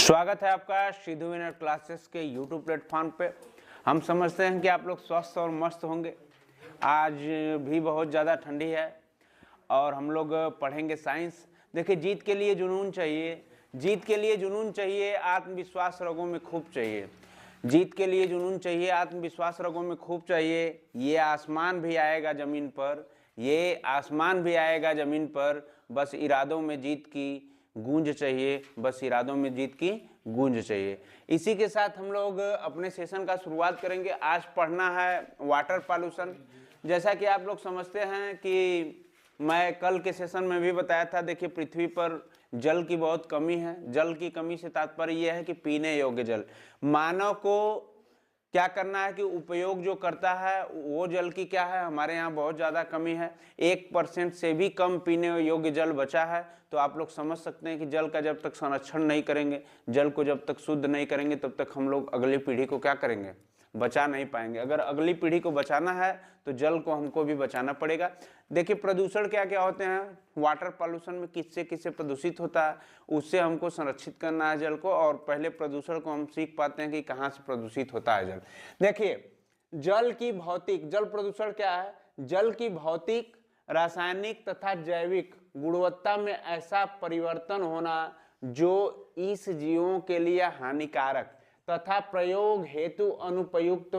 स्वागत है आपका सिद्धू विनर क्लासेस के यूट्यूब प्लेटफॉर्म पे। हम समझते हैं कि आप लोग स्वस्थ और मस्त होंगे। आज भी बहुत ज़्यादा ठंडी है और हम लोग पढ़ेंगे साइंस। देखिए, जीत के लिए जुनून चाहिए, जीत के लिए जुनून चाहिए, आत्मविश्वास रगों में खूब चाहिए। जीत के लिए जुनून चाहिए, आत्मविश्वास रगों में खूब चाहिए। ये आसमान भी आएगा ज़मीन पर, ये आसमान भी आएगा ज़मीन पर, बस इरादों में जीत की गूंज चाहिए, बस इरादों में जीत की गूंज चाहिए। इसी के साथ हम लोग अपने सेशन का शुरुआत करेंगे। आज पढ़ना है वाटर पॉल्यूशन। जैसा कि आप लोग समझते हैं कि मैं कल के सेशन में भी बताया था, देखिए पृथ्वी पर जल की बहुत कमी है। जल की कमी से तात्पर्य यह है कि पीने योग्य जल। मानव को क्या करना है कि उपयोग जो करता है वो जल की क्या है, हमारे यहाँ बहुत ज़्यादा कमी है। 1% से भी कम पीने योग्य जल बचा है। तो आप लोग समझ सकते हैं कि जल का जब तक संरक्षण नहीं करेंगे, जल को जब तक शुद्ध नहीं करेंगे, तब तक हम लोग अगली पीढ़ी को क्या करेंगे, बचा नहीं पाएंगे। अगर अगली पीढ़ी को बचाना है तो जल को हमको भी बचाना पड़ेगा। देखिए, प्रदूषण क्या क्या होते हैं वाटर पॉल्यूशन में, किससे किससे प्रदूषित होता है, उससे हमको संरक्षित करना है जल को। और पहले प्रदूषण को हम सीख पाते हैं कि कहाँ से प्रदूषित होता है जल। देखिए, जल की भौतिक, जल प्रदूषण क्या है, जल की भौतिक, रासायनिक तथा जैविक गुणवत्ता में ऐसा परिवर्तन होना जो इस जीवों के लिए हानिकारक तथा प्रयोग हेतु अनुपयुक्त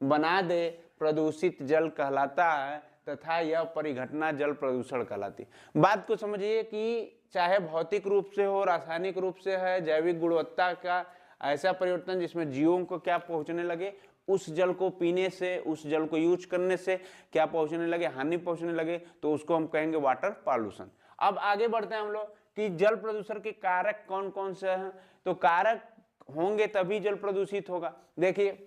बना दे, प्रदूषित जल कहलाता है तथा यह परिघटना जल प्रदूषण कहलाती है। बात को समझिए कि चाहे भौतिक रूप से हो, रासायनिक रूप से है, जैविक गुणवत्ता का ऐसा परिवर्तन जिसमें जीवों को क्या पहुंचने लगे, उस जल को पीने से, उस जल को यूज करने से क्या पहुंचने लगे, हानि पहुंचने लगे, तो उसको हम कहेंगे वाटर पॉल्यूशन। अब आगे बढ़ते हैं हम लोग कि जल प्रदूषण के कारक कौन कौन से हैं। तो कारक होंगे तभी जल प्रदूषित होगा। देखिए,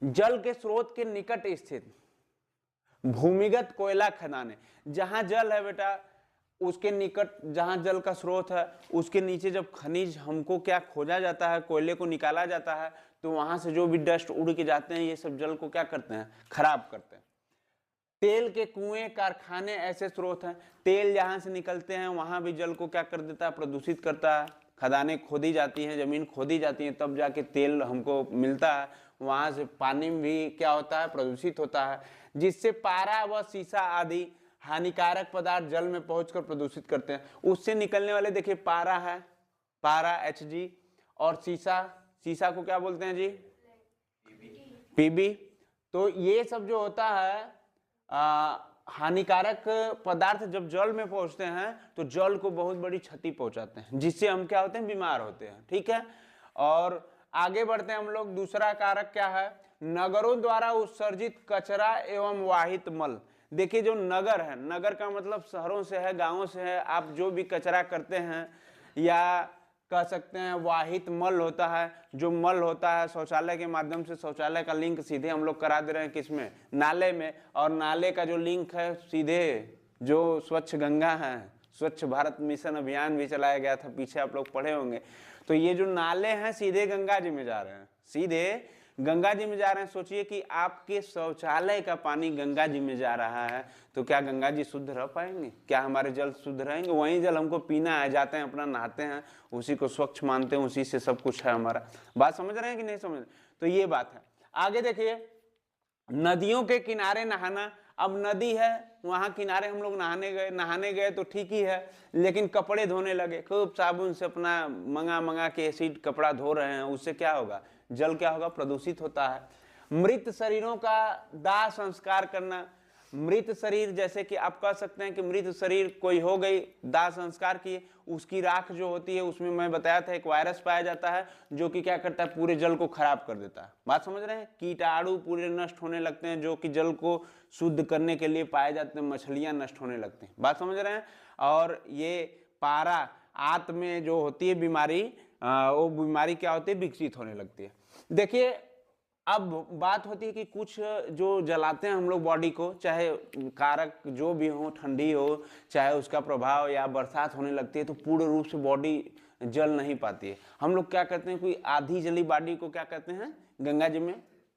जल के स्रोत के निकट स्थित भूमिगत कोयला खदानें, जहां जल है बेटा उसके निकट, जहां जल का स्रोत है उसके नीचे जब खनिज हमको क्या खोजा जाता है, कोयले को निकाला जाता है, तो वहां से जो भी डस्ट उड़ के जाते हैं ये सब जल को क्या करते हैं, खराब करते हैं। तेल के कुएं, कारखाने ऐसे स्रोत हैं, तेल जहां से निकलते हैं वहां भी जल को क्या कर देता है, प्रदूषित करता है। खदानें खोदी जाती हैं, जमीन खोदी जाती है, तब जाके तेल हमको मिलता है, वहां से पानी भी क्या होता है, प्रदूषित होता है, जिससे पारा व सीसा आदि हानिकारक पदार्थ जल में पहुंचकर प्रदूषित करते हैं। उससे निकलने वाले देखिए पारा है, पारा Hg, और सीसा, सीसा को क्या बोलते हैं जी, पीबी। तो ये सब जो होता है हानिकारक पदार्थ जब जल में पहुंचते हैं तो जल को बहुत बड़ी क्षति पहुंचाते हैं, जिससे हम क्या होते हैं, बीमार होते हैं। ठीक है, और आगे बढ़ते हैं हम लोग। दूसरा कारक क्या है, नगरों द्वारा उत्सर्जित कचरा एवं वाहित मल। देखिए, जो नगर है, नगर का मतलब शहरों से है, गांवों से है, आप जो भी कचरा करते हैं या कह सकते हैं वाहित मल होता है, जो मल होता है शौचालय के माध्यम से, शौचालय का लिंक सीधे हम लोग करा दे रहे हैं किसमें, नाले में, और नाले का जो लिंक है सीधे जो स्वच्छ गंगा है, स्वच्छ भारत मिशन अभियान भी चलाया गया था, पीछे आप लोग पढ़े होंगे। तो ये जो नाले हैं सीधे गंगा जी में जा रहे हैं, सीधे गंगा जी में जा रहे हैं। सोचिए कि आपके शौचालय का पानी गंगा जी में जा रहा है, तो क्या गंगा जी शुद्ध रह पाएंगे, क्या हमारे जल शुद्ध रहेंगे? वही जल हमको पीना है, जाते हैं अपना नहाते हैं, उसी को स्वच्छ मानते हैं, उसी से सब कुछ है हमारा। बात समझ रहे हैं कि नहीं समझ? तो ये बात है। आगे देखिए, नदियों के किनारे नहाना। अब नदी है, वहां किनारे हम लोग नहाने गए तो ठीक ही है, लेकिन कपड़े धोने लगे, खूब साबुन से अपना मंगा के एसिड कपड़ा धो रहे हैं, उससे क्या होगा, जल क्या होगा, प्रदूषित होता है। मृत शरीरों का दाह संस्कार करना। मृत शरीर, जैसे कि आप कह सकते हैं कि मृत शरीर कोई हो गई, दाह संस्कार किए, उसकी राख जो होती है उसमें मैं बताया था एक वायरस पाया जाता है जो कि क्या करता है, पूरे जल को खराब कर देता है। बात समझ रहे हैं? कीटाणु पूरे नष्ट होने लगते हैं जो कि जल को शुद्ध करने के लिए पाए जाते हैं, मछलियां नष्ट होने लगती हैं। बात समझ रहे हैं? और ये पारा आंत में जो होती है बीमारी, वो बीमारी क्या होती है, विकसित होने लगती है। देखिए, अब बात होती है कि कुछ जो जलाते हैं हम लोग बॉडी को, चाहे कारक जो भी हो, ठंडी हो, चाहे उसका प्रभाव, या बरसात होने लगती है तो पूर्ण रूप से बॉडी जल नहीं पाती है। हम लोग क्या करते हैं, कोई आधी जली बॉडी को क्या करते हैं, गंगा जी में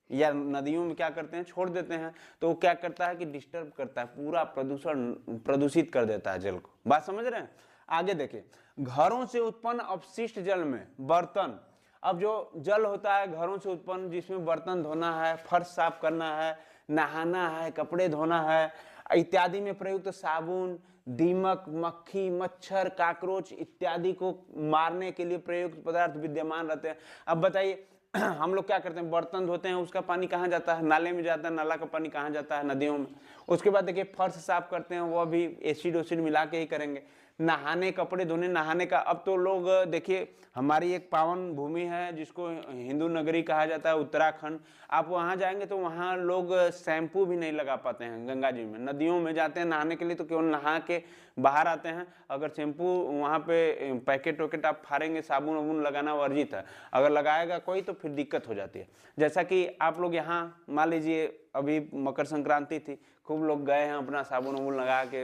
या नदियों में क्या करते हैं, छोड़ देते हैं, तो वो क्या करता है कि डिस्टर्ब करता है, पूरा प्रदूषित कर देता है जल को। बात समझ रहे हैं? आगे देखिए, घरों से उत्पन्न अपशिष्ट जल में बर्तन, अब जो जल होता है घरों से उत्पन्न, जिसमें बर्तन धोना है, फर्श साफ करना है, नहाना है, कपड़े धोना है इत्यादि में प्रयुक्त साबुन, दीमक, मक्खी, मच्छर, काकरोच इत्यादि को मारने के लिए प्रयुक्त पदार्थ विद्यमान रहते हैं। अब बताइए हम लोग क्या करते हैं, बर्तन धोते हैं, उसका पानी कहाँ जाता है, नाले में जाता है, नाला का पानी कहाँ जाता है, नदियों में। उसके बाद देखिए फर्श साफ करते हैं, वो भी एसिड ओसिड मिला के ही करेंगे। नहाने, कपड़े धोने, नहाने का, अब तो लोग देखिए हमारी एक पावन भूमि है जिसको हिंदू नगरी कहा जाता है उत्तराखंड, आप वहाँ जाएंगे तो वहाँ लोग शैम्पू भी नहीं लगा पाते हैं गंगा जी में। नदियों में जाते हैं नहाने के लिए तो केवल नहा के बाहर आते हैं, अगर शैम्पू वहाँ पे पैकेट वैकेट आप फाड़ेंगे, साबुन वाबुन लगाना वर्जित है, अगर लगाएगा कोई तो फिर दिक्कत हो जाती है। जैसा कि आप लोग यहाँ मान लीजिए अभी मकर संक्रांति थी, खूब लोग गए हैं अपना साबुन वाबुन लगा के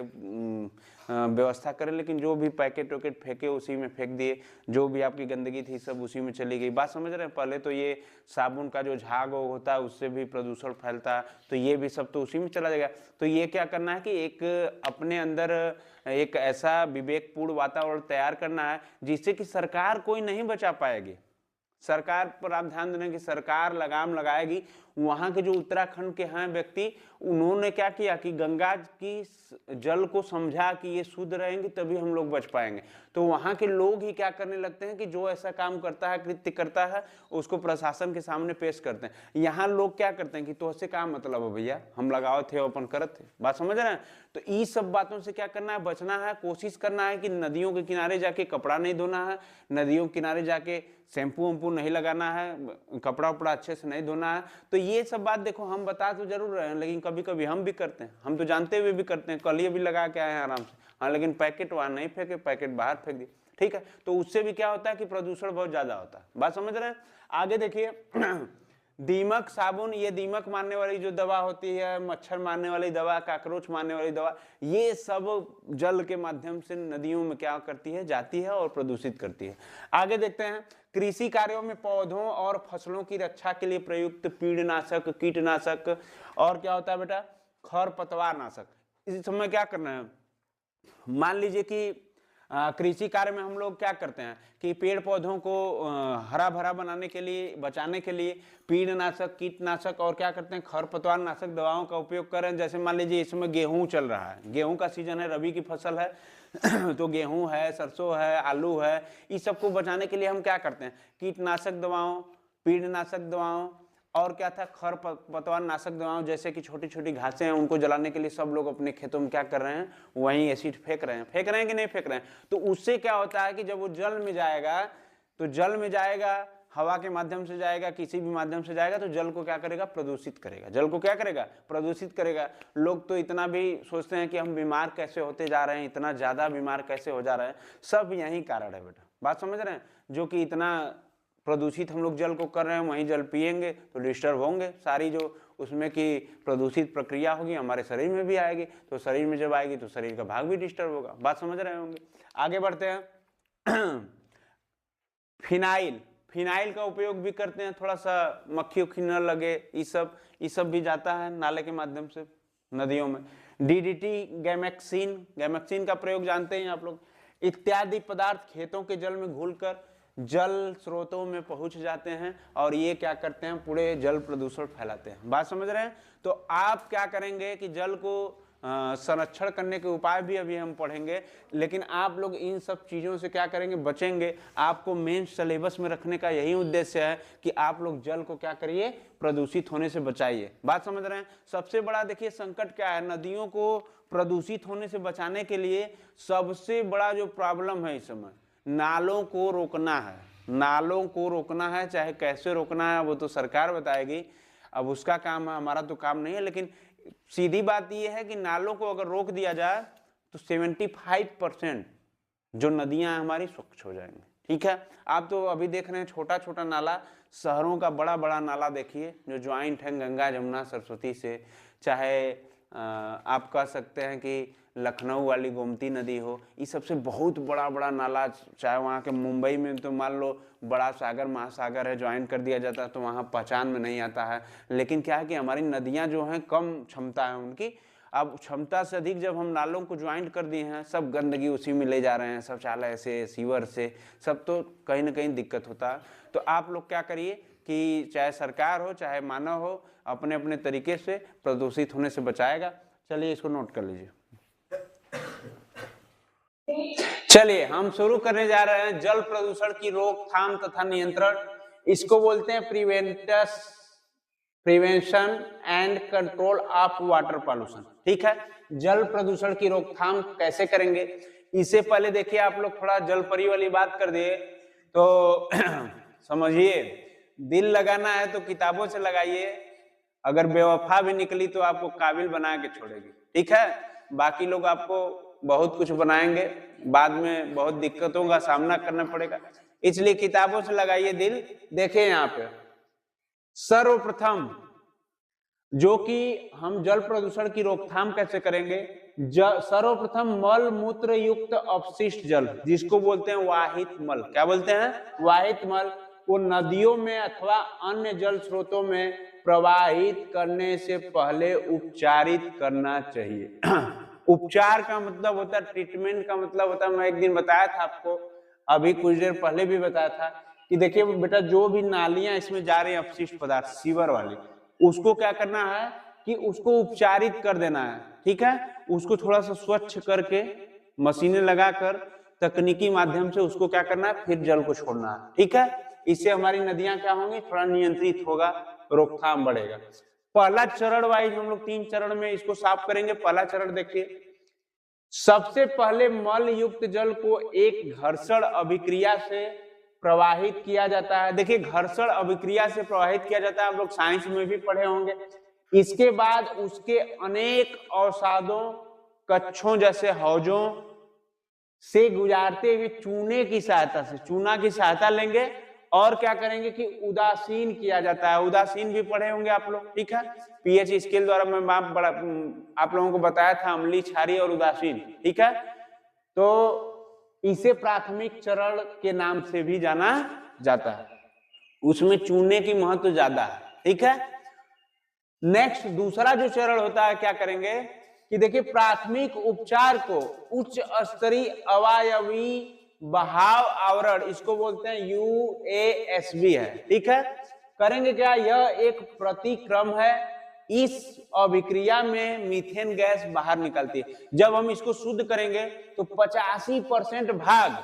व्यवस्था करें, लेकिन जो भी पैकेट वैकेट फेंके उसी में फेंक दिए, जो भी आपकी गंदगी थी सब उसी में चली गई। बात समझ रहे हैं, पहले तो ये साबुन का जो झाग होता है उससे भी प्रदूषण फैलता है, तो ये भी सब तो उसी में चला जाएगा। तो ये क्या करना है कि एक अपने अंदर एक ऐसा विवेकपूर्ण वातावरण तैयार करना है जिससे कि सरकार कोई नहीं बचा पाएगी। सरकार पर आप ध्यान देना कि सरकार लगाम लगाएगी। वहां के जो उत्तराखंड के हैं व्यक्ति, उन्होंने क्या किया कि गंगा की जल को समझा कि ये शुद्ध रहेंगे तभी हम लोग बच पाएंगे, तो वहां के लोग ही क्या करने लगते हैं कि जो ऐसा काम करता है, कृत्य करता है, उसको प्रशासन के सामने पेश करते हैं। यहाँ लोग क्या करते हैं कि तो उससे क्या मतलब है भैया, हम लगाओ थे अपन करत थे। बात समझ रहे हैं? तो ये सब बातों से क्या करना है, बचना है। कोशिश करना है कि नदियों के किनारे जाके कपड़ा नहीं धोना है, नदियों के किनारे जाके शैम्पू वैम्पू नहीं लगाना है, कपड़ा उपड़ा अच्छे से नहीं धोना है। तो ये सब बात देखो हम बता तो जरूर रहे हैं, लेकिन कभी कभी हम भी करते हैं, हम तो जानते हुए भी करते हैं। कल ये भी लगा के आए हैं आराम से, हाँ, लेकिन पैकेट वहां नहीं फेंके, पैकेट बाहर फेंक दिए। ठीक है, तो उससे भी क्या होता है कि प्रदूषण बहुत ज्यादा होता है। बात समझ रहे हैं? आगे देखिए दीमक साबुन, ये दीमक मारने वाली जो दवा होती है, मच्छर मारने वाली दवा, काकरोच मारने वाली दवा, ये सब जल के माध्यम से नदियों में क्या करती है, जाती है और प्रदूषित करती है। आगे देखते हैं, कृषि कार्यों में पौधों और फसलों की रक्षा के लिए प्रयुक्त कीटनाशक, कीटनाशक और क्या होता है बेटा, खरपतवार नाशक। इस समय क्या करना है, मान लीजिए कि कृषि कार्य में हम लोग क्या करते हैं कि पेड़ पौधों को हरा भरा बनाने के लिए, बचाने के लिए कीटनाशक, कीटनाशक और क्या करते हैं, खरपतवार नाशक दवाओं का उपयोग करें। जैसे मान लीजिए इसमें गेहूं चल रहा है, गेहूं का सीजन है, रबी की फसल है तो गेहूं है, सरसों है, आलू है, इस सबको बचाने के लिए हम क्या करते हैं, कीटनाशक दवाओं, कीटनाशक दवाओं और क्या था, खरपतवार नाशक दवाओं। जैसे कि छोटी छोटी घासें हैं उनको जलाने के लिए सब लोग अपने खेतों में क्या कर रहे हैं, वहीं एसिड फेंक रहे हैं कि नहीं फेंक रहे हैं। तो उससे क्या होता है कि जब वो जल में जाएगा, तो जल में जाएगा, हवा के माध्यम से जाएगा, किसी भी माध्यम से जाएगा, तो जल को क्या करेगा, प्रदूषित करेगा। जल को क्या करेगा, प्रदूषित करेगा। लोग तो इतना भी सोचते हैं कि हम बीमार कैसे होते जा रहे हैं, इतना ज्यादा बीमार कैसे हो जा रहे हैं, सब यही कारण है बेटा। बात समझ रहे हैं? जो कि इतना प्रदूषित हम लोग जल को कर रहे हैं, वहीं जल पिएंगे तो डिस्टर्ब होंगे, सारी जो उसमें की प्रदूषित प्रक्रिया होगी हमारे शरीर में भी आएगी, तो शरीर में जब आएगी तो शरीर का भाग भी डिस्टर्ब होगा। बात समझ रहे होंगे? आगे बढ़ते हैं फिनाइल, फिनाइल का उपयोग भी करते हैं, थोड़ा सा मक्खी उक्खी न लगे, ये सब भी जाता है नाले के माध्यम से नदियों में। डीडीटी, गैमेक्सिन, गैमेक्सिन का प्रयोग जानते हैं आप लोग। इत्यादि पदार्थ खेतों के जल में घुलकर जल स्रोतों में पहुंच जाते हैं और ये क्या करते हैं, पूरे जल प्रदूषण फैलाते हैं। बात समझ रहे हैं? तो आप क्या करेंगे कि जल को संरक्षण करने के उपाय भी अभी हम पढ़ेंगे, लेकिन आप लोग इन सब चीज़ों से क्या करेंगे, बचेंगे। आपको मेन सिलेबस में रखने का यही उद्देश्य है कि आप लोग जल को क्या करिए, प्रदूषित होने से बचाइए। बात समझ रहे हैं? सबसे बड़ा देखिए संकट क्या है, नदियों को प्रदूषित होने से बचाने के लिए सबसे बड़ा जो प्रॉब्लम है इस समय, नालों को रोकना है। नालों को रोकना है, चाहे कैसे रोकना है वो तो सरकार बताएगी, अब उसका काम है, हमारा तो काम नहीं है। लेकिन सीधी बात यह है कि नालों को अगर रोक दिया जाए तो 75% जो नदियां हमारी स्वच्छ हो जाएंगी। ठीक है, आप तो अभी देख रहे हैं छोटा छोटा नाला, शहरों का बड़ा बड़ा नाला देखिए जो ज्वाइंट है गंगा जमुना सरस्वती से, चाहे आप कह सकते हैं कि लखनऊ वाली गोमती नदी हो, इस सबसे बहुत बड़ा बड़ा नाला, चाहे वहाँ के मुंबई में तो मान लो बड़ा सागर महासागर है, ज्वाइन कर दिया जाता है तो वहाँ पहचान में नहीं आता है। लेकिन क्या है कि हमारी नदियाँ जो हैं कम क्षमता है उनकी, अब क्षमता से अधिक जब हम नालों को ज्वाइंट कर दिए हैं, सब गंदगी उसी में ले जा रहे हैं, शौचालय से, सीवर से, सब, तो कहीं ना कहीं दिक्कत होता है। तो आप लोग क्या करिए कि चाहे सरकार हो चाहे मानव हो, अपने अपने तरीके से प्रदूषित होने से बचाएगा। चलिए इसको नोट कर लीजिए। चलिए हम शुरू करने जा रहे हैं जल प्रदूषण की रोकथाम तथा नियंत्रण। इसको बोलते हैं prevention and control of water pollution. ठीक है, जल प्रदूषण की रोकथाम कैसे करेंगे? इससे पहले देखिए आप लोग थोड़ा जल परी वाली बात कर दिए तो समझिए, दिल लगाना है तो किताबों से लगाइए, अगर बेवफा भी निकली तो आपको काबिल बना के छोड़ेगी। ठीक है, बाकी लोग आपको बहुत कुछ बनाएंगे, बाद में बहुत दिक्कतों का सामना करना पड़ेगा, इसलिए किताबों से लगाइए दिल। देखिए यहाँ पे सर्वप्रथम जो कि हम जल प्रदूषण की रोकथाम कैसे करेंगे, सर्वप्रथम मल मूत्र युक्त अपशिष्ट जल, जिसको बोलते हैं वाहित मल, क्या बोलते हैं? वाहित मल, को नदियों में अथवा अन्य जल स्रोतों में प्रवाहित करने से पहले उपचारित करना चाहिए। उपचार का मतलब होता है, ट्रीटमेंट का मतलब होता है, मैं एक दिन बताया था आपको, अभी कुछ देर पहले भी बताया था कि देखिए बेटा, जो भी नालियां इसमें जा रही है अपशिष्ट पदार्थ, सीवर वाली, उसको क्या करना है कि उसको उपचारित कर देना है। ठीक है, उसको थोड़ा सा स्वच्छ करके मशीनें लगाकर तकनीकी माध्यम से उसको क्या करना है, फिर जल को छोड़ना है। ठीक है, इससे हमारी नदियां क्या होंगी, थोड़ा नियंत्रित होगा, रोकथाम बढ़ेगा। पहला चरण वाइज हम लोग 3 चरण में इसको साफ करेंगे। पहला चरण देखिए, सबसे पहले मल युक्त जल को एक घर्षण अभिक्रिया से प्रवाहित किया जाता है। देखिए घर्षण अभिक्रिया से प्रवाहित किया जाता है, आप लोग साइंस में भी पढ़े होंगे। इसके बाद उसके अनेक अवसादों, कच्छों जैसे हौजों से गुजारते हुए चूने की सहायता से, चूना की सहायता लेंगे और क्या करेंगे कि उदासीन किया जाता है। उदासीन भी पढ़े होंगे आप लोग। ठीक है, पीएच स्केल द्वारा मैं आप लोगों को बताया था, अम्लीय, क्षारीय और उदासीन। ठीक है, तो इसे प्राथमिक चरण के नाम से भी जाना जाता है, उसमें चूने की महत्व ज्यादा है। ठीक है, नेक्स्ट दूसरा जो चरण होता है, क्या करेंगे कि देखिए प्राथमिक उपचार को उच्च स्तरीय अवायवी बहाव आवरण, इसको बोलते हैं UASB है। ठीक है, करेंगे क्या, यह एक प्रतिक्रम है। इस अभिक्रिया में मीथेन गैस बाहर निकलती है। जब हम इसको शुद्ध करेंगे तो 85% भाग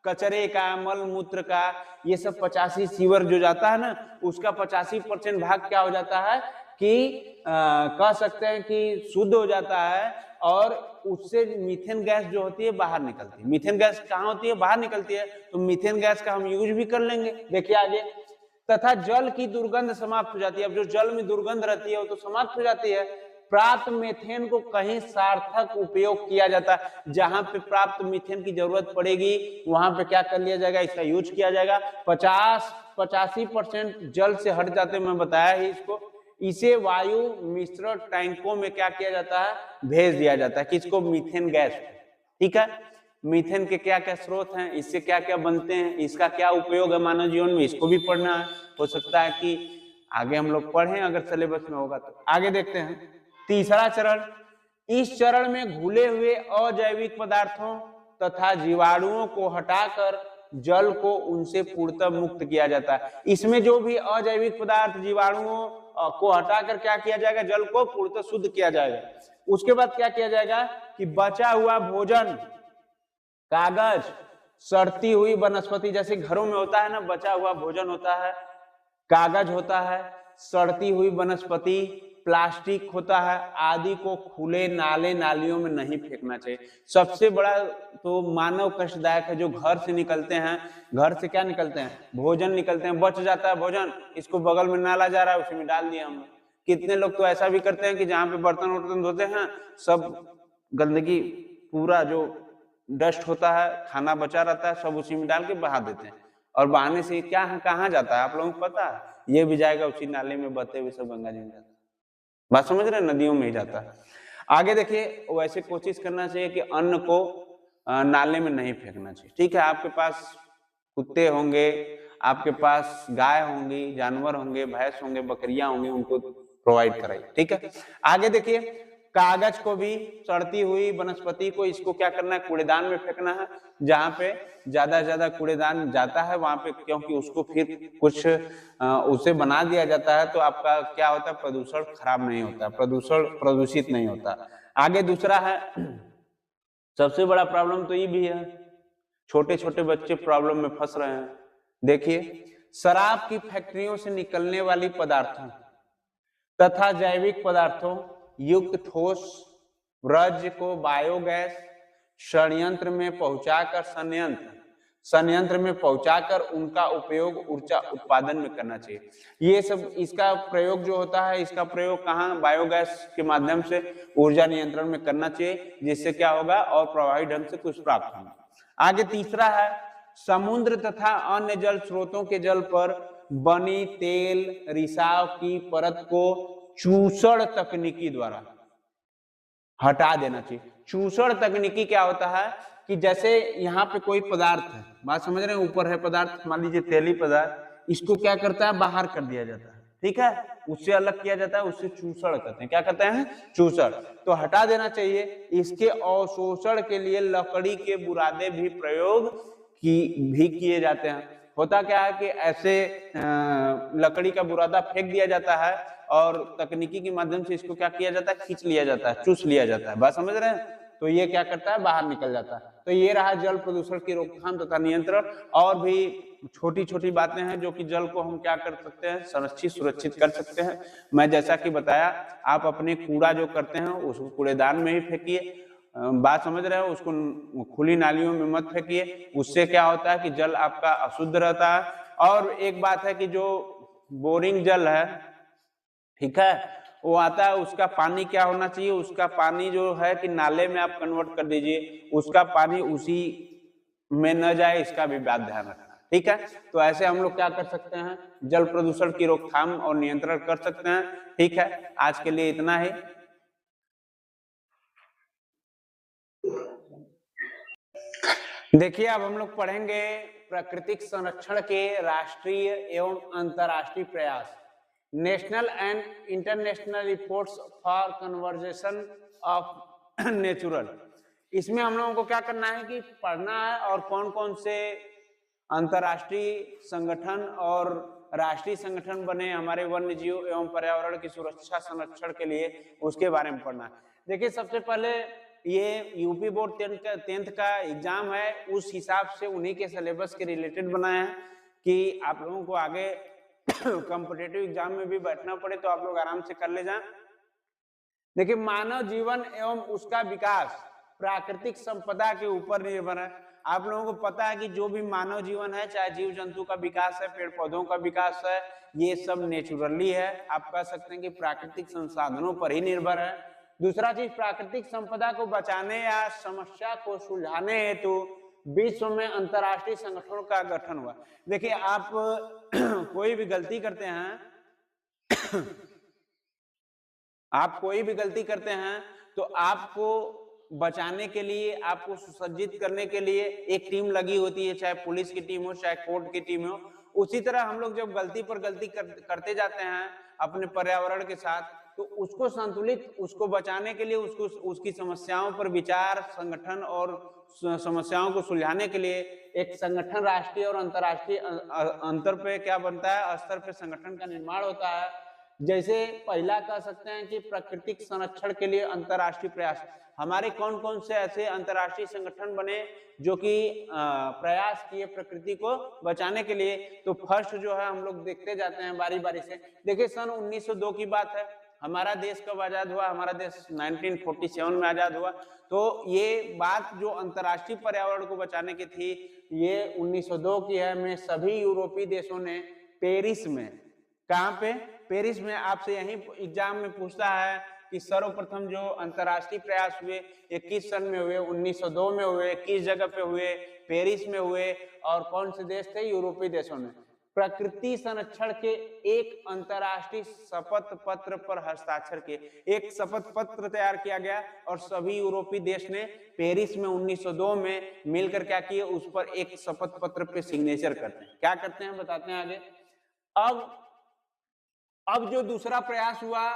कचरे का, मल मूत्र का, ये सब 85 सीवर जो जाता है ना, उसका 85% भाग क्या हो जाता है कि कह सकते हैं कि शुद्ध हो जाता है, और उससे मीथेन गैस जो होती है बाहर निकलती है। मीथेन गैस कहाँ होती है, बाहर निकलती है, तो मीथेन गैस का हम यूज भी कर लेंगे। देखिए आगे, तथा जल की दुर्गंध समाप्त हो जाती है। अब जो जल में दुर्गंध रहती है वो तो समाप्त हो जाती है। प्राप्त मीथेन को कहीं सार्थक उपयोग किया जाता है, जहां पे प्राप्त मीथेन की जरूरत पड़ेगी वहां पे क्या कर लिया जाएगा, इसका यूज किया जाएगा। 85% जल से हट जाते, मैं बताया ही इसको। इसे वायु मिश्रण टैंकों में क्या किया जाता है, भेज दिया जाता है। किसको, मीथेन गैस। ठीक है, मीथेन के क्या क्या स्रोत हैं, इससे क्या क्या बनते हैं, इसका क्या उपयोग है मानव जीवन में, इसको भी पढ़ना है। हो सकता है कि आगे हम लोग पढ़ें, अगर सिलेबस में होगा तो। आगे देखते हैं तीसरा चरण। इस चरण में घुले हुए अजैविक पदार्थों तथा जीवाणुओं को हटाकर जल को उनसे पूर्णतः मुक्त किया जाता है। इसमें जो भी अजैविक पदार्थ, जीवाणुओं को हटाकर क्या किया जाएगा, जल को पूर्णतः शुद्ध किया जाएगा। उसके बाद क्या किया जाएगा कि बचा हुआ भोजन, कागज, सड़ती हुई वनस्पति, जैसे घरों में होता है ना, बचा हुआ भोजन होता है, कागज होता है, सड़ती हुई वनस्पति, प्लास्टिक होता है, आदि को खुले नाले नालियों में नहीं फेंकना चाहिए। सबसे बड़ा तो मानव कष्टदायक है, जो घर से निकलते हैं, घर से क्या निकलते हैं, भोजन निकलते हैं, बच जाता है भोजन, इसको बगल में नाला जा रहा है उसी में डाल दिया हम। कितने लोग तो ऐसा भी करते हैं कि जहाँ पे बर्तन वर्तन धोते हैं, सब गंदगी, पूरा जो डस्ट होता है, खाना बचा रहता है, सब उसी में डाल के बहा देते हैं। और बहाने से क्या कहाँ जाता है आप लोगों को पता है, ये भी जाएगा उसी नाले में, बहते हुए सब गंगा जी में जाता है। बात समझ रहे हैं, नदियों में ही जाता है। आगे देखिए, वैसे कोशिश करना चाहिए कि अन्न को नाले में नहीं फेंकना चाहिए। ठीक है, आपके पास कुत्ते होंगे, आपके पास गाय होंगी, जानवर होंगे, भैंस होंगे, बकरियां होंगी, उनको प्रोवाइड कराइए। ठीक है, आगे देखिए, कागज को भी, सड़ती हुई वनस्पति को, इसको क्या करना है, कूड़ेदान में फेंकना है। जहां पे ज्यादा कूड़ेदान जाता है वहां पे, क्योंकि उसको फिर कुछ उसे बना दिया जाता है तो आपका क्या होता है, प्रदूषण खराब नहीं होता, प्रदूषण प्रदूषित नहीं होता। आगे दूसरा है, सबसे बड़ा प्रॉब्लम तो ये भी है, छोटे छोटे बच्चे प्रॉब्लम में फंस रहे हैं। देखिए, शराब की फैक्ट्रियों से निकलने वाली पदार्थों तथा जैविक पदार्थों युक्त ठोस वर्ज्य को बायोगैस संयंत्र में पहुंचाकर संयंत्र में पहुंचाकर उनका उपयोग ऊर्जा उत्पादन में करना चाहिए। ये सब, इसका प्रयोग जो होता है, इसका प्रयोग कहाँ, बायोगैस के माध्यम से ऊर्जा नियंत्रण में करना चाहिए, जिससे क्या होगा और प्रभावी ढंग से कुछ प्राप्त होगा। आगे तीसरा है, समुद्र तथा अन्य जल स्रोतों के जल पर बनी तेल रिसाव की परत को चूसण तकनीकी द्वारा हटा देना चाहिए। चूसण तकनीकी क्या होता है कि जैसे यहाँ पे कोई पदार्थ है, बात समझ रहे हैं, ऊपर है पदार्थ, मान लीजिए तेली पदार्थ, इसको क्या करता है, बाहर कर दिया जाता है, ठीक है, उससे अलग किया जाता है, उससे चूसण कहते हैं। क्या कहते हैं, चूसण। तो हटा देना चाहिए। इसके अवशोषण के लिए लकड़ी के बुरादे भी प्रयोग भी किए जाते हैं। होता क्या है कि ऐसे लकड़ी का बुरादा फेंक दिया जाता है और तकनीकी के माध्यम से इसको क्या किया जाता है, खींच लिया जाता है, चूस लिया जाता है। बात समझ रहे हैं? तो ये क्या करता है, बाहर निकल जाता है। तो ये रहा जल प्रदूषण की रोकथाम तथा नियंत्रण। और भी छोटी छोटी बातें हैं जो कि जल को हम क्या कर सकते हैं, संरक्षित सुरक्षित कर सकते हैं। मैं जैसा कि बताया, आप अपने कूड़ा जो करते हैं उसको कूड़ेदान में ही फेंकिए। बात समझ रहे हो, उसको खुली नालियों में मत फेंकिए। उससे क्या होता है कि जल आपका अशुद्ध रहता है। और एक बात है कि जो बोरिंग जल है, ठीक है, वो आता है, उसका पानी क्या होना चाहिए, उसका पानी जो है कि नाले में आप कन्वर्ट कर दीजिए, उसका पानी उसी में न जाए, इसका भी बात ध्यान रखना, ठीक है। तो ऐसे हम लोग क्या कर सकते हैं, जल प्रदूषण की रोकथाम और नियंत्रण कर सकते हैं। ठीक है, आज के लिए इतना ही। देखिए, अब हम लोग पढ़ेंगे प्राकृतिक संरक्षण के राष्ट्रीय एवं अंतर्राष्ट्रीय प्रयास, national and international reports for conversation of natural. इसमें हम लोगों को क्या करना है कि पढ़ना है और कौन कौन से अंतर्राष्ट्रीय संगठन और राष्ट्रीय संगठन बने हमारे वन्य जीव एवं पर्यावरण की सुरक्षा संरक्षण के लिए, उसके बारे में पढ़ना है। देखिए, सबसे पहले ये यूपी बोर्ड 10th का एग्जाम है, उस हिसाब से उन्हीं के सिलेबस के रिलेटेड बनाया है कि आप लोगों को आगे कॉम्पिटिटिव एग्जाम में भी बैठना पड़े तो आप लोग आराम से कर ले जाएं। देखिए, मानव जीवन एवं उसका विकास प्राकृतिक संपदा के ऊपर निर्भर है। आप लोगों को पता है कि जो भी मानव जीवन है, चाहे जीव जंतु का विकास है, पेड़ पौधों का विकास है, ये सब नेचुरली है। आप कह सकते हैं कि प्राकृतिक संसाधनों पर ही निर्भर है। दूसरा चीज, प्राकृतिक संपदा को बचाने या समस्या को सुलझाने हेतु विश्व में अंतर्राष्ट्रीय संगठनों का गठन हुआ। देखिए, आप कोई भी गलती करते हैं आप कोई भी गलती करते हैं तो आपको बचाने के लिए, आपको सुसज्जित करने के लिए एक टीम लगी होती है, चाहे पुलिस की टीम हो, चाहे कोर्ट की टीम हो। उसी तरह हम लोग जब गलती पर गलती करते जाते हैं अपने पर्यावरण के साथ, तो उसको संतुलित, उसको बचाने के लिए, उसको उसकी समस्याओं पर विचार, संगठन और समस्याओं को सुलझाने के लिए एक संगठन राष्ट्रीय और अंतर्राष्ट्रीय अंतर पे क्या बनता है, स्तर पे संगठन का निर्माण होता है। जैसे पहला कह सकते हैं कि प्राकृतिक संरक्षण के लिए अंतर्राष्ट्रीय प्रयास। हमारे कौन कौन से ऐसे अंतर्राष्ट्रीय संगठन बने जो कि प्रयास किए प्रकृति को बचाने के लिए? तो फर्स्ट जो है हम लोग देखते जाते हैं बारी बारी से। देखिए, सन 1902 की बात है, हमारा देश कब आजाद हुआ? हमारा देश 1947 में आजाद हुआ। तो ये बात जो अंतर्राष्ट्रीय पर्यावरण को बचाने की थी, ये 1902 की है। में सभी यूरोपीय देशों ने पेरिस में, कहां पे? पेरिस में। आपसे यही एग्जाम में पूछता है कि सर्वप्रथम जो अंतर्राष्ट्रीय प्रयास हुए 21 सन में हुए, 1902 में हुए, किस जगह पे हुए? पेरिस में हुए। और कौन से देश थे? यूरोपीय देशों ने। प्रकृति संरक्षण के एक अंतर्राष्ट्रीय शपथ पत्र पर हस्ताक्षर किए। एक शपथ पत्र तैयार किया गया और सभी यूरोपीय देश ने पेरिस में 1902 में मिलकर क्या किए, उस पर एक शपथ पत्र पे सिग्नेचर करते हैं। क्या करते हैं बताते हैं आगे। अब जो दूसरा प्रयास हुआ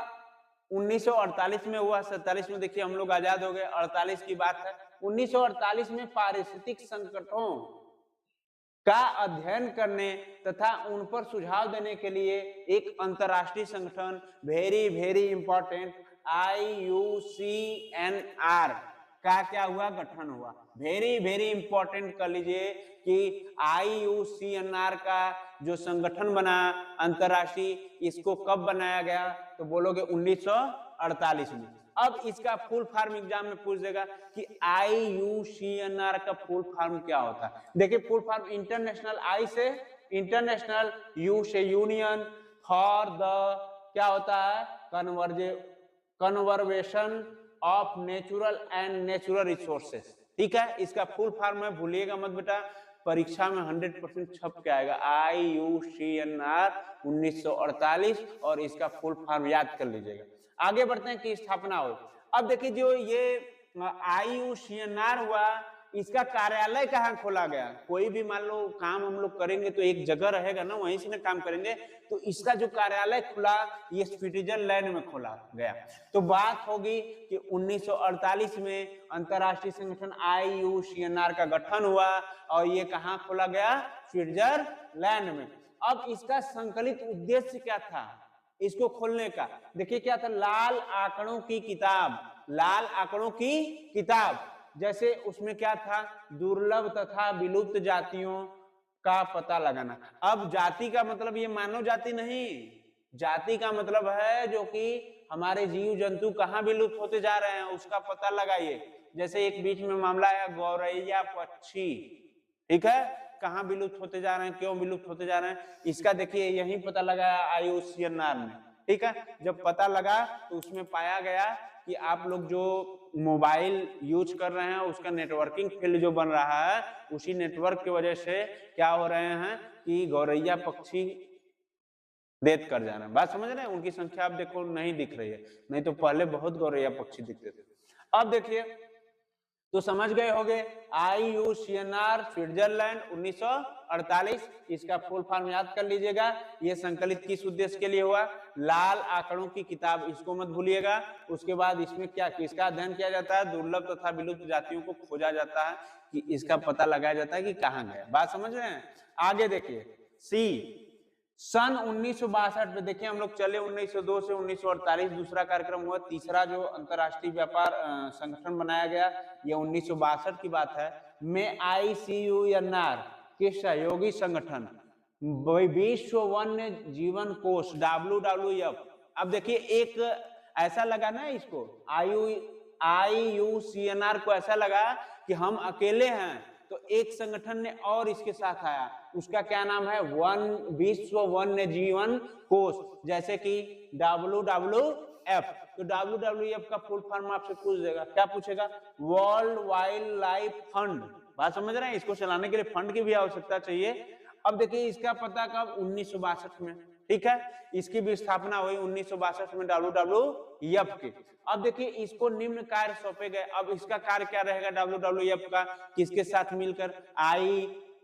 1948 में हुआ, 47 में देखिए हम लोग आजाद हो गए, 48 की बात है। 1948 में पारिस्थितिक संकटों का अध्ययन करने तथा उन पर सुझाव देने के लिए एक अंतरराष्ट्रीय संगठन, वेरी वेरी इंपॉर्टेंट, IUCNR का क्या हुआ, गठन हुआ। वेरी वेरी इंपॉर्टेंट कर लीजिए कि IUCNR का जो संगठन बना अंतरराष्ट्रीय, इसको कब बनाया गया, तो बोलोगे 1948 में। अब इसका फुल फॉर्म एग्जाम में पूछ देगा कि IUCNR का फुल फॉर्म क्या होता है। देखिए फुल फॉर्म इंटरनेशनल, आई से इंटरनेशनल, यू से यूनियन, फॉर द क्या होता है, conservation of natural and natural resources. ठीक है, इसका फुल फॉर्म है, भूलिएगा मत बेटा, परीक्षा में 100% छप के आएगा, IUCNR 1948, और इसका फुल फॉर्म याद कर लीजिएगा। आगे बढ़ते हैं कि स्थापना हो। अब देखिए जो ये IUCNR हुआ, इसका कार्यालय कहाँ खोला गया, कोई भी मान लो काम हम लोग करेंगे तो एक जगह रहेगा ना, वहीं से ना काम करेंगे, तो इसका जो कार्यालय खुला ये स्विट्जरलैंड में खोला गया। तो बात होगी कि 1948 में अंतरराष्ट्रीय संगठन IUCNR का गठन हुआ और ये कहाँ खोला गया, स्विट्जरलैंड में। अब इसका संकलित उद्देश्य क्या था इसको खोलने का, देखिए क्या था, लाल आंकड़ों की किताब, लाल आंकड़ों की किताब, जैसे उसमें क्या था, दुर्लभ तथा विलुप्त जातियों का पता लगाना। अब जाति का मतलब ये मानव जाति नहीं, जाति का मतलब है जो कि हमारे जीव जंतु कहाँ विलुप्त होते जा रहे हैं उसका पता लगाइए। जैसे एक बीच में मामला है गौरैया पक्षी, ठीक है, कहाँ विलुप्त होते जा रहे हैं, क्यों विलुप्त होते जा रहे हैं, इसका देखिए यही पता लगाया IUCNR ने। ठीक है, जब पता लगा तो उसमें पाया गया कि आप लोग जो मोबाइल यूज कर रहे हैं उसका नेटवर्किंग फील्ड जो बन रहा है, उसी नेटवर्क की वजह से क्या हो रहे हैं कि गौरैया पक्षी डेथ कर जा रहे हैं। बात समझ रहे हैं, उनकी संख्या आप देखो नहीं दिख रही है, नहीं तो पहले बहुत गौरैया पक्षी दिखते थे। अब देखिए तो समझ गए होंगे, IUCNR स्विट्जरलैंड 1948, इसका फुल फॉर्म याद कर लीजिएगा। ये संकलित किस उद्देश्य के लिए हुआ, लाल आंकड़ों की किताब, इसको मत भूलिएगा। उसके बाद इसमें क्या किसका अध्ययन किया जाता है, दुर्लभ तथा विलुप्त जातियों को खोजा जाता है कि इसका पता लगाया जाता है कि कहाँ गया। बात समझ रहे हैं, आगे देखिए सी, सन 1962 में देखिए हम लोग चले 1902 से 1948 दूसरा कार्यक्रम हुआ, तीसरा जो अंतरराष्ट्रीय व्यापार संगठन बनाया गया ये 1962 की बात है, में IUCNR के सहयोगी संगठन विश्व वन्य जीवन कोष WWF। अब देखिए एक ऐसा लगा ना इसको IUCNR को ऐसा लगा कि हम अकेले हैं, तो एक संगठन ने और इसके साथ आया, उसका क्या नाम है, विश्व वन्य जीवन कोष, जैसे कि WWF। तो WWF का फुल फॉर्म आपसे पूछ देगा, क्या पूछेगा, वर्ल्ड वाइल्ड लाइफ फंड। बात समझ रहे हैं, इसको चलाने के लिए फंड की भी आवश्यकता चाहिए। अब देखिए इसका पता कब, 1962 में। ठीक है, इसकी भी स्थापना हुई 1962 में WWF की। अब देखिए इसको निम्न कार्य सौंपे गए। अब इसका कार्य क्या रहेगा WWF का, किसके साथ मिलकर,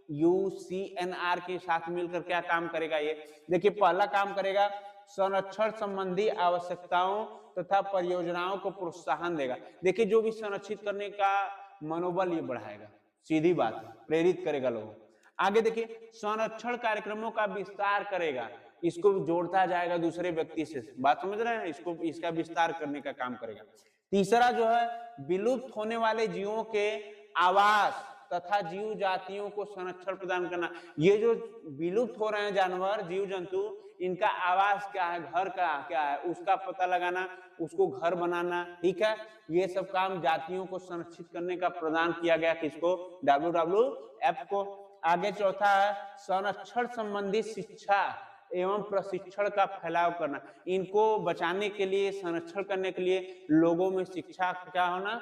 IUCNR के साथ मिलकर क्या काम करेगा ये, देखिए पहला काम करेगा संरक्षण संबंधी आवश्यकताओं तथा परियोजनाओं को प्रोत्साहन देगा। देखिए जो भी संरक्षित करने का मनोबल ये बढ़ाएगा, सीधी बात है, प्रेरित करेगा लोगों को। आगे देखिए संरक्षण कार्यक्रमों का विस्तार करेगा, इसको जोड़ता जाएगा दूसरे व्यक्ति से। बात समझ रहे हैं, इसको इसका विस्तार करने का काम करेगा। तीसरा जो है विलुप्त होने वाले जीवों के आवास तथा जीव जातियों को संरक्षण प्रदान करना। ये जो विलुप्त हो रहे हैं जानवर जीव जंतु, इनका आवास क्या है, घर का क्या है, उसका पता लगाना, उसको घर बनाना। ठीक है, ये सब काम जातियों को संरक्षित करने का प्रदान किया गया किसको, WWF को। आगे चौथा है संरक्षण संबंधी शिक्षा एवं प्रशिक्षण का फैलाव करना, इनको बचाने के लिए, संरक्षण करने के लिए लोगों में शिक्षा क्या होना,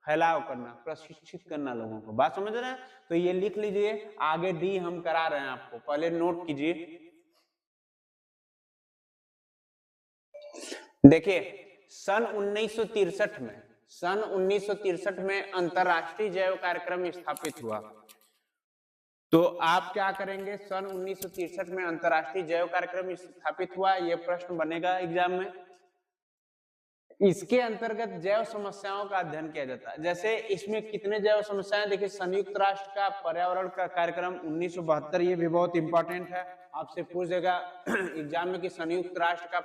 फैलाव करना, प्रशिक्षित करना लोगों को। बात समझ रहे हैं, तो ये लिख लीजिए, आगे डी हम करा रहे हैं आपको, पहले नोट कीजिए। देखिए सन 1963 में अंतरराष्ट्रीय जैव कार्यक्रम स्थापित हुआ। तो आप क्या करेंगे, सन 1963 में अंतरराष्ट्रीय जैव कार्यक्रम स्थापित हुआ, यह प्रश्न बनेगा एग्जाम में। इसके अंतर्गत जैव समस्याओं का अध्ययन किया जाता है। जैसे इसमें कितने जैव समस्याएं, देखिए संयुक्त राष्ट्र का पर्यावरण का कार्यक्रम 1972, ये भी बहुत इंपॉर्टेंट है, आपसे पूछ देगा एग्जाम में कि संयुक्त राष्ट्र का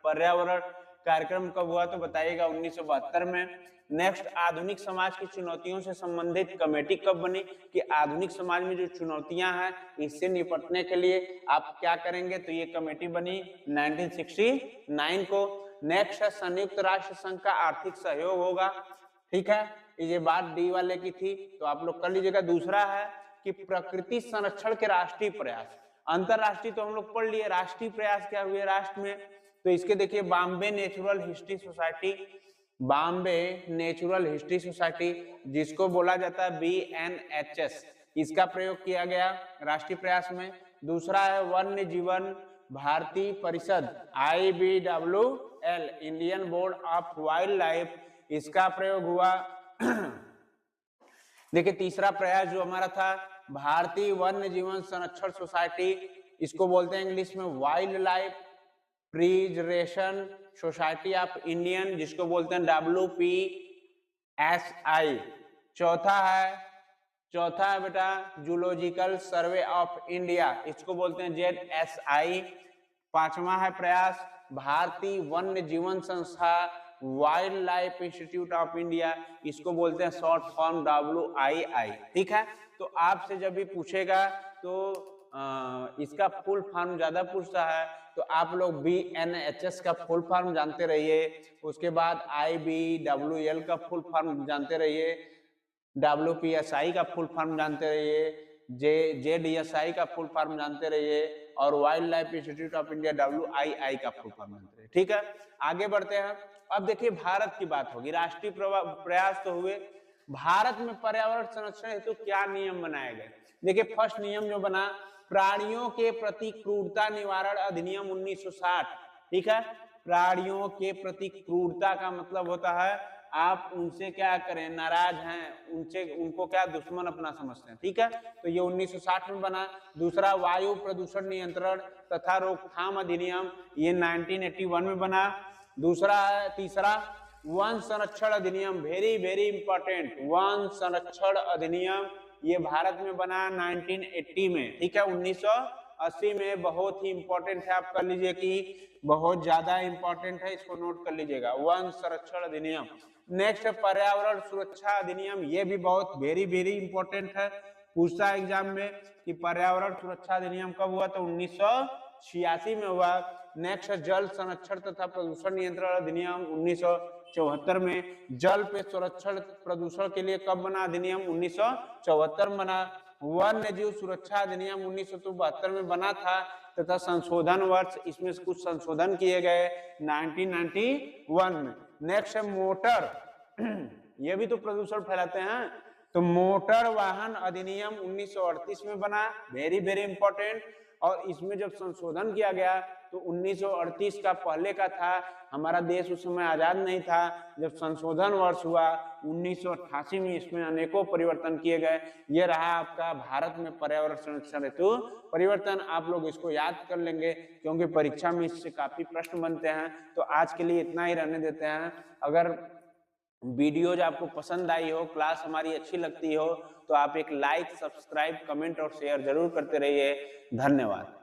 पर्यावरण कार्यक्रम कब हुआ, तो बताइएगा 1972 में। नेक्स्ट, आधुनिक समाज की चुनौतियों से संबंधित कमेटी कब बनी, कि आधुनिक समाज में जो चुनौतियां हैं इससे निपटने के लिए आप क्या करेंगे, तो ये कमेटी बनी 1969 को। नेक्स्ट है, संयुक्त राष्ट्र संघ का आर्थिक सहयोग होगा, ठीक है, ये बात डी वाले की थी, तो आप लोग कर लीजिएगा। दूसरा है कि प्रकृति संरक्षण के राष्ट्रीय प्रयास, अंतरराष्ट्रीय तो हम लोग पढ़ लिए, राष्ट्रीय प्रयास क्या हुए राष्ट्र में, तो इसके देखिए Bombay natural history society, Bombay natural history society जिसको बोला जाता है BNHS, इसका प्रयोग किया गया राष्ट्रीय प्रयास में। दूसरा है वन्य जीवन भारती परिषद IBWL, Indian board of wild life, इसका प्रयोग हुआ। देखिए तीसरा प्रयास जो हमारा था भारतीय वन्य जीवन संरक्षण सोसाइटी, इसको बोलते हैं इंग्लिश में wild life preservation society of Indian, जिसको बोलते हैं WPSI। चौथा है बेटा जूलॉजिकल सर्वे ऑफ इंडिया, इसको बोलते हैं ZSI। पांचवा है प्रयास भारतीय वन्य जीवन संस्था wild life institute of India, इसको बोलते हैं शॉर्ट फॉर्म WII, ठीक है। तो आपसे जब भी पूछेगा तो इसका फुल फॉर्म ज्यादा पूछता है, तो आप लोग BNHS का फुल फॉर्म जानते रहिए, उसके बाद IBWL का फुल फॉर्म जानते रहिए, WPSI का फुल फॉर्म जानते रहिए, ZSI का फुल फॉर्म जानते रहिए, और wild life institute of India WII का फुल फॉर्म जानते रहिए, ठीक है। आगे बढ़ते हैं। अब देखिए भारत की बात होगी, राष्ट्रीय प्रयास तो हुए, भारत में पर्यावरण संरक्षण हेतु क्या नियम बनाए गए। देखिए फर्स्ट नियम जो बना, प्राणियों के प्रति क्रूरता निवारण अधिनियम 1960, ठीक है। प्राणियों के प्रति क्रूरता का मतलब होता है आप उनसे क्या करें, नाराज हैं उनसे, उनको क्या दुश्मन अपना समझते हैं, ठीक है। तो ये 1960 में बना। दूसरा वायु प्रदूषण नियंत्रण तथा रोकथाम अधिनियम, ये 1981 में बना। तीसरा वन संरक्षण अधिनियम, वेरी वेरी इंपॉर्टेंट, वन संरक्षण अधिनियम, ये भारत में बना 1980 में, ठीक है। 1980 में बहुत ही इंपॉर्टेंट है, आप कर लीजिए कि बहुत ज्यादा इंपॉर्टेंट है, इसको नोट कर लीजिएगा, वन संरक्षण अधिनियम। नेक्स्ट पर्यावरण सुरक्षा अधिनियम, ये भी बहुत वेरी वेरी इंपॉर्टेंट है, पूछता है एग्जाम में कि पर्यावरण सुरक्षा अधिनियम कब हुआ, तो 1986 में हुआ। नेक्स्ट जल संरक्षण तथा प्रदूषण नियंत्रण अधिनियम 1974 में। जल पे संरक्षण प्रदूषण के लिए कब बना अधिनियम, 1974 में बना। वन्य जीव सुरक्षा अधिनियम 1972 में बना था, तथा संशोधन वर्ष इसमें कुछ संशोधन किए गए 1991 में। नेक्स्ट है मोटर, ये भी तो प्रदूषण फैलाते हैं, तो मोटर वाहन अधिनियम 1938 में बना, वेरी वेरी इंपॉर्टेंट। और इसमें जब संशोधन किया गया तो 1938 का पहले का था, हमारा देश उस समय आजाद नहीं था, जब संशोधन वर्ष हुआ 1988 में, इसमें अनेकों परिवर्तन किए गए। ये रहा आपका भारत में पर्यावरण संरक्षण हेतु परिवर्तन, आप लोग इसको याद कर लेंगे क्योंकि परीक्षा में इससे काफी प्रश्न बनते हैं। तो आज के लिए इतना ही रहने देते हैं। अगर वीडियोज आपको पसंद आई हो, क्लास हमारी अच्छी लगती हो, तो आप एक लाइक, सब्सक्राइब, कमेंट और शेयर जरूर करते रहिए। धन्यवाद।